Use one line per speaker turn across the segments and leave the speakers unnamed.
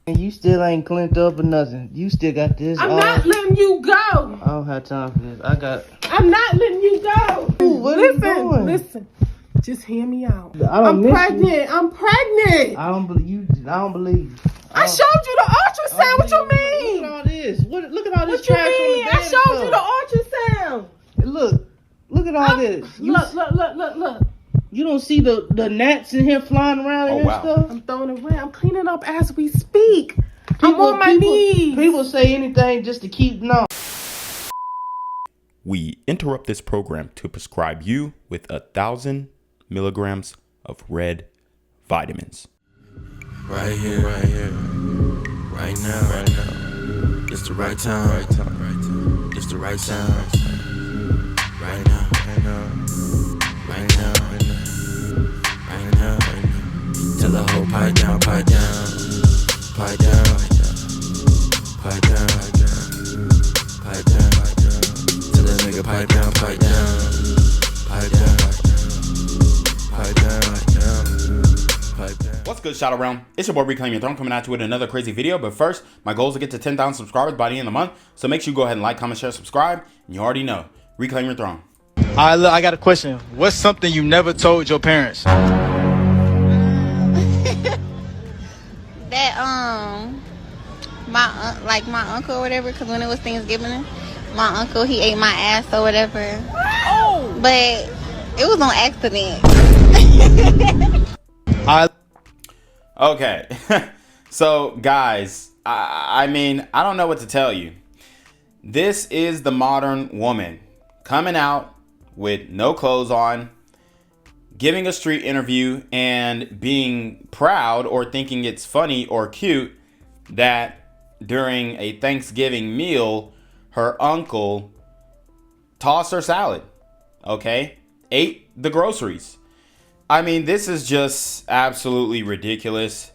And you still ain't cleaned up or nothing. You still got this.
I'm not letting you go.
I don't have time for this.
I'm not letting you go.
Ooh, what are you doing?
Listen. Just hear me out.
I'm
pregnant. I'm pregnant.
I don't believe you. I don't believe.
I showed you the ultrasound. What you mean?
Look at all this. Look at all this
What you
trash on the
mean?
bed.
I showed you the ultrasound.
Look at all this.
Look.
You don't see the gnats in here flying around and stuff?
I'm throwing it away. I'm cleaning up as we speak. I'm on my knees.
People say anything just to keep
We interrupt this program to prescribe you with 1,000 milligrams of red vitamins.
Right here, right now. It's the right time, It's the right sound. Right now. Tell the whole pipe down. Tell the nigga pipe down.
What's good, shout around? It's your boy Reclaim Your Throne coming at you with another crazy video. But first, my goal is to get to 10,000 subscribers by the end of the month. So make sure you go ahead and like, comment, share, subscribe. And you already know, Reclaim Your Throne.
All right, look, I got a question. What's something you never told your parents?
My uncle or whatever, because when it was Thanksgiving, my uncle, he ate my ass or whatever. Oh! But it was on accident.
Okay. So, guys, I mean, I don't know what to tell you. This is the modern woman coming out with no clothes on, giving a street interview, and being proud or thinking it's funny or cute that during a Thanksgiving meal, her uncle tossed her salad, okay? Ate the groceries. I mean, this is just absolutely ridiculous.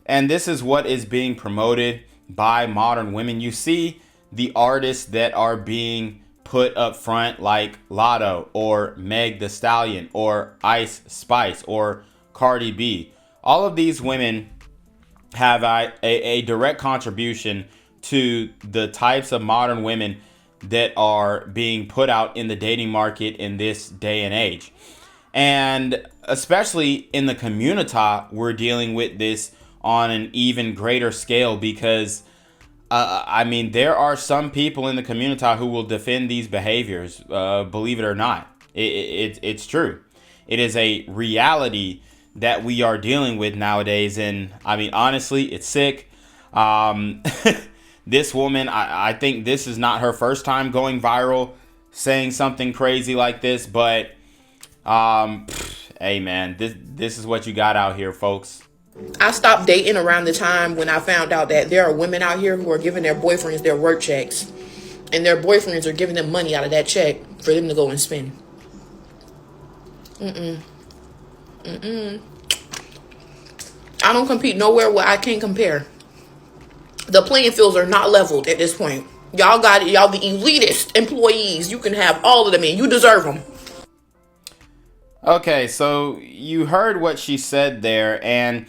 And this is what is being promoted by modern women. You see the artists that are being put up front like Lotto or Meg Thee Stallion or Ice Spice or Cardi B. All of these women have a direct contribution to the types of modern women that are being put out in the dating market in this day and age. And especially in the community, we're dealing with this on an even greater scale because, I mean, there are some people in the community who will defend these behaviors, believe it or not. It's true. It is a reality that we are dealing with nowadays. And I mean, honestly, it's sick. This woman, I think this is not her first time going viral, saying something crazy like this. But, hey, man, this is what you got out here, folks.
I stopped dating around the time when I found out that there are women out here who are giving their boyfriends their work checks. And their boyfriends are giving them money out of that check for them to go and spend. I don't compete nowhere where I can't compare. The playing fields are not leveled at this point. Y'all got it. Y'all the elitist employees. You can have all of them and you deserve them.
Okay, so you heard what she said there, and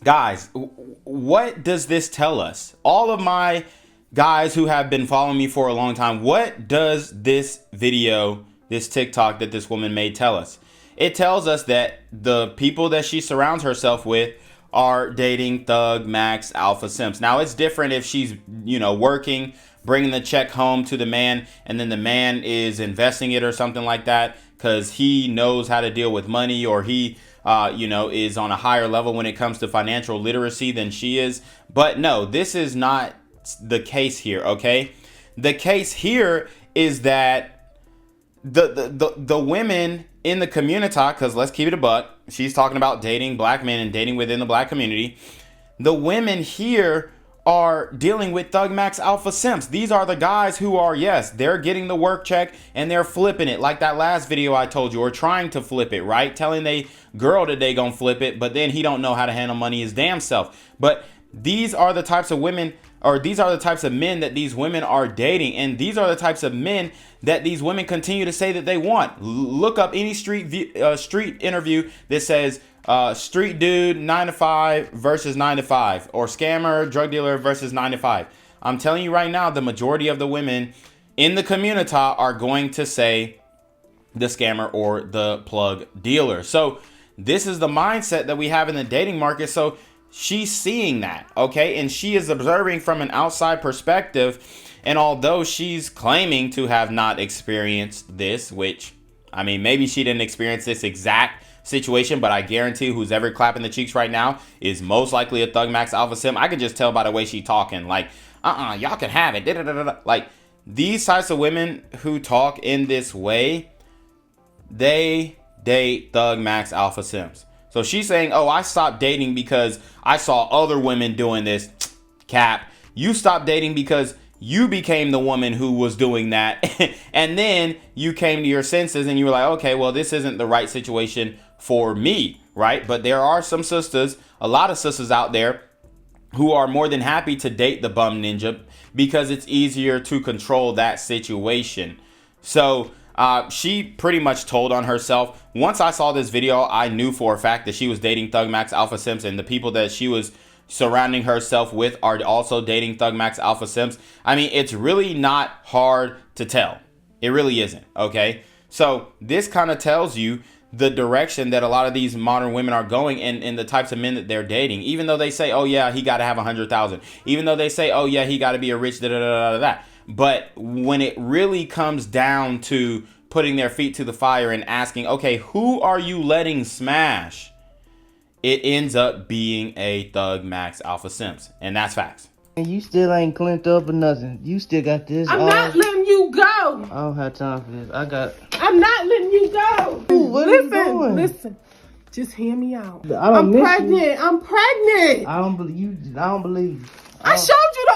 guys, what does this tell us? All of my guys who have been following me for a long time, what does this video, this TikTok that this woman made tell us? It tells us that the people that she surrounds herself with are dating thug, max, alpha simps. Now, it's different if she's, working, bringing the check home to the man, and then the man is investing it or something like that because he knows how to deal with money, or he, is on a higher level when it comes to financial literacy than she is. But no, this is not the case here, okay? The case here is that the women in the community, because let's keep it a buck, she's talking about dating black men and dating within the black community. The women here are dealing with thug max alpha simps. These are the guys who are, yes, they're getting the work check and they're flipping it like that last video I told you, or trying to flip it, right? Telling they girl that they gonna flip it, but then he don't know how to handle money his damn self. But these are the types of women, or these are the types of men that these women are dating, and these are the types of men that these women continue to say that they want. Look up any street interview that says, street dude 9 to 5 versus 9 to 5, or scammer, drug dealer versus 9 to 5. I'm telling you right now, the majority of the women in the community are going to say the scammer or the plug dealer. So this is the mindset that we have in the dating market. So she's seeing that, okay? And she is observing from an outside perspective. And although she's claiming to have not experienced this, which, I mean, maybe she didn't experience this exact situation, but I guarantee who's ever clapping the cheeks right now is most likely a Thug Max Alpha Sim. I can just tell by the way she talking, like, y'all can have it. Da-da-da-da-da. Like, these types of women who talk in this way, they date Thug Max Alpha Sims. So she's saying, oh, I stopped dating because I saw other women doing this. Cap. You stopped dating because you became the woman who was doing that. And then you came to your senses and you were like, okay, well, this isn't the right situation for me, right? But there are some sisters, a lot of sisters out there who are more than happy to date the bum ninja because it's easier to control that situation. So she pretty much told on herself. Once I saw this video, I knew for a fact that she was dating Thug Max Alpha Sims, and the people that she was surrounding herself with are also dating Thug Max Alpha Sims. I mean, it's really not hard to tell. It really isn't, okay? So this kind of tells you the direction that a lot of these modern women are going and the types of men that they're dating. Even though they say, oh yeah, he got to have 100,000. Even though they say, oh yeah, he got to be a rich da-da-da-da-da. But when it really comes down to putting their feet to the fire and asking, okay, who are you letting smash? It ends up being a Thug Max Alpha Sims. And that's facts.
And you still ain't clinked up or nothing. You still got this.
I'm not letting you go.
I don't have time for this.
I'm not letting you go.
Ooh, what are you doing?
Listen. Just hear me out.
I'm
pregnant. I'm pregnant.
I don't believe you. I don't believe you.
I showed you the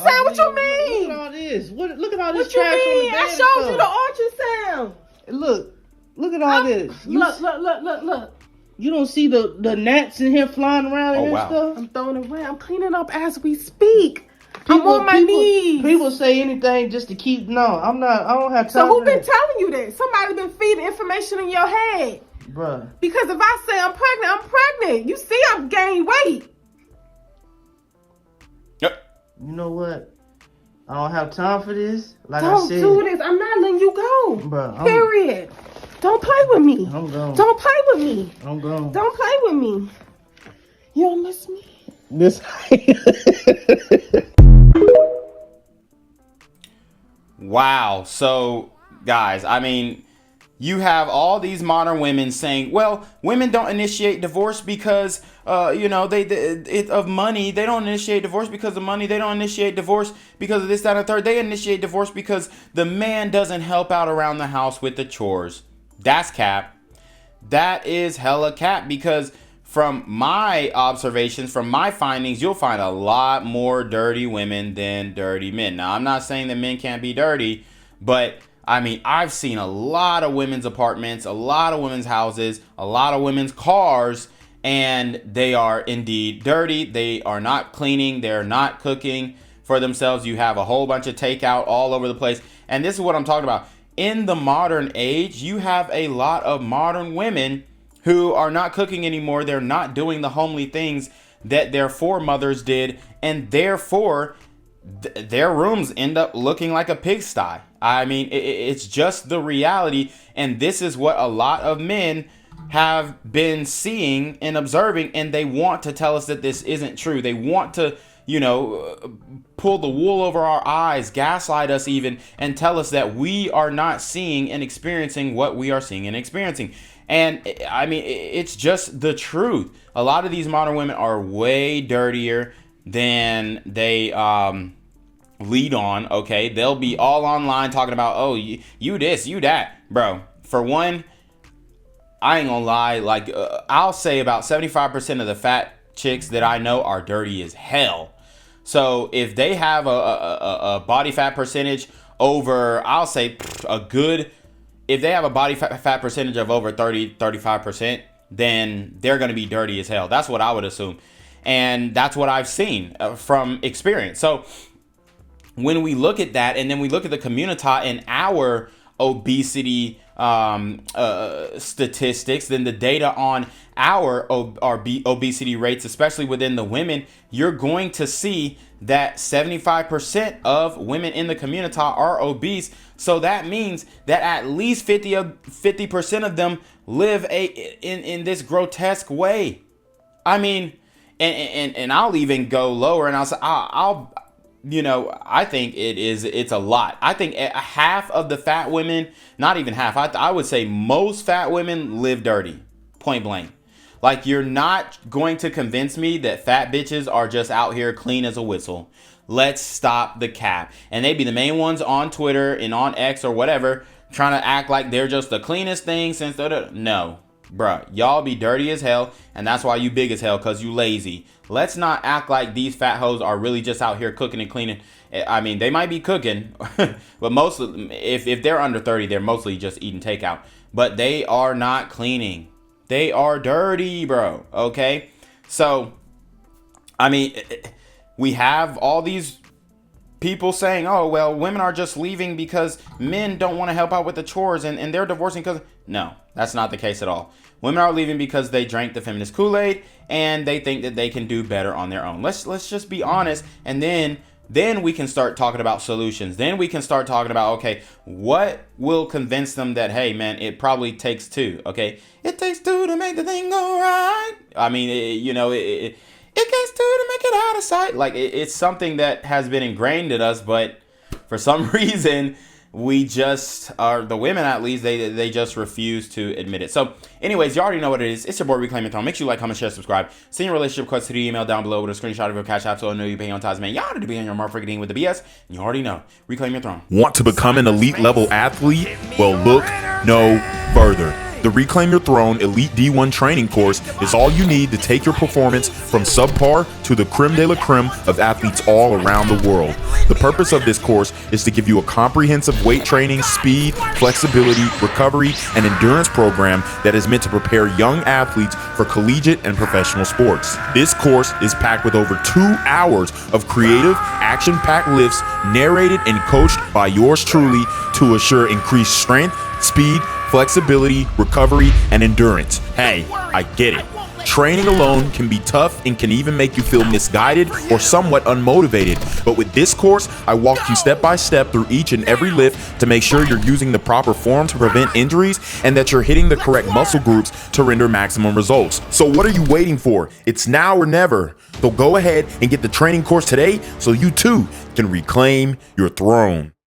ultrasound. What you mean?
Look at all this. Look at all this
What you
trash on the
mean?
bed
I
and
showed you
stuff.
the ultrasound.
Look at all this.
Look.
You don't see the gnats in here flying around and stuff?
I'm throwing it away. I'm cleaning up as we speak. I'm on my knees.
People say anything just to keep. No, I'm not. I don't have time.
So who
for
been
that.
telling you that? Somebody been feeding information in your head.
Bruh.
Because if I say I'm pregnant. You see I'm gaining weight.
Yep.
You know what? I don't have time for this. Like
Don't
I said.
do this. I'm not letting you go.
Bruh,
Period. Don't play with me.
I'm gone.
Don't play with me.
I'm gone.
Don't play with me. You don't miss me?
This.
Wow. So, guys, I mean, you have all these modern women saying, well, women don't initiate divorce because, of money. They don't initiate divorce because of money. They don't initiate divorce because of this, that, and the third. They initiate divorce because the man doesn't help out around the house with the chores. That's cap. That is hella cap, because from my observations, from my findings, you'll find a lot more dirty women than dirty men. Now, I'm not saying that men can't be dirty, but I mean, I've seen a lot of women's apartments, a lot of women's houses, a lot of women's cars, and they are indeed dirty. They are not cleaning. They're not cooking for themselves. You have a whole bunch of takeout all over the place. And this is what I'm talking about. In the modern age, you have a lot of modern women who are not cooking anymore. They're not doing the homely things that their foremothers did, and therefore their rooms end up looking like a pigsty. I mean, it's just the reality, and this is what a lot of men have been seeing and observing, and they want to tell us that this isn't true. They want to, pull the wool over our eyes, gaslight us even, and tell us that we are not seeing and experiencing what we are seeing and experiencing. And I mean, it's just the truth. A lot of these modern women are way dirtier than they lead on, okay? They'll be all online talking about, oh, you this, you that. Bro, for one, I ain't gonna lie, like, I'll say about 75% of the fat chicks that I know are dirty as hell. So if they have a body fat percentage over, I'll say if they have a body fat percentage of over 35%, then they're going to be dirty as hell. That's what I would assume. And that's what I've seen from experience. So when we look at that, and then we look at the community and our obesity statistics, then the data on our obesity rates, especially within the women, you're going to see that 75% of women in the community are obese. So that means that at least 50% of them live in this grotesque way. I mean, and I'll even go lower, and I'll I think it's a lot. I think half of the fat women, not even half, I would say most fat women live dirty, point blank. Like, you're not going to convince me that fat bitches are just out here clean as a whistle. Let's stop the cap. And they be the main ones on Twitter and on X or whatever, trying to act like they're just the cleanest thing since no, bruh, y'all be dirty as hell, and that's why you big as hell, because you lazy. Let's not act like these fat hoes are really just out here cooking and cleaning. I mean, they might be cooking, but mostly, if they're under 30, they're mostly just eating takeout. But they are not cleaning. They are dirty, bro. Okay? So, I mean, we have all these people saying, oh, well, women are just leaving because men don't want to help out with the chores and they're divorcing because... No, that's not the case at all. Women are leaving because they drank the feminist Kool-Aid and they think that they can do better on their own. Let's just be honest, and then we can start talking about solutions. Then we can start talking about, okay, what will convince them that, hey, man, it probably takes two, okay? It takes two to make the thing go right. I mean, it takes two to make it out of sight. Like, it's something that has been ingrained in us, but for some reason, we just are, the women at least, they just refuse to admit it. So anyways, you already know what it is. It's your boy Reclaim Your Throne. Make sure you like, comment, share, subscribe. Send your relationship request to the email down below with a screenshot of your cash app so I know you're paying on time, man. Y'all need to be on your marketing with the BS, and you already know. Reclaim Your Throne.
Want to become an elite level athlete? Well, look no further. The Reclaim Your Throne Elite D1 training course is all you need to take your performance from subpar to the creme de la creme of athletes all around the world. The purpose of this course is to give you a comprehensive weight training, speed, flexibility, recovery, and endurance program that is meant to prepare young athletes for collegiate and professional sports. This course is packed with over 2 hours of creative, action-packed lifts narrated and coached by yours truly to assure increased strength, speed, flexibility, recovery, and endurance. Hey, I get it. Training alone can be tough and can even make you feel misguided or somewhat unmotivated. But with this course, I walk you step by step through each and every lift to make sure you're using the proper form to prevent injuries and that you're hitting the correct muscle groups to render maximum results. So what are you waiting for? It's now or never. So go ahead and get the training course today so you too can reclaim your throne.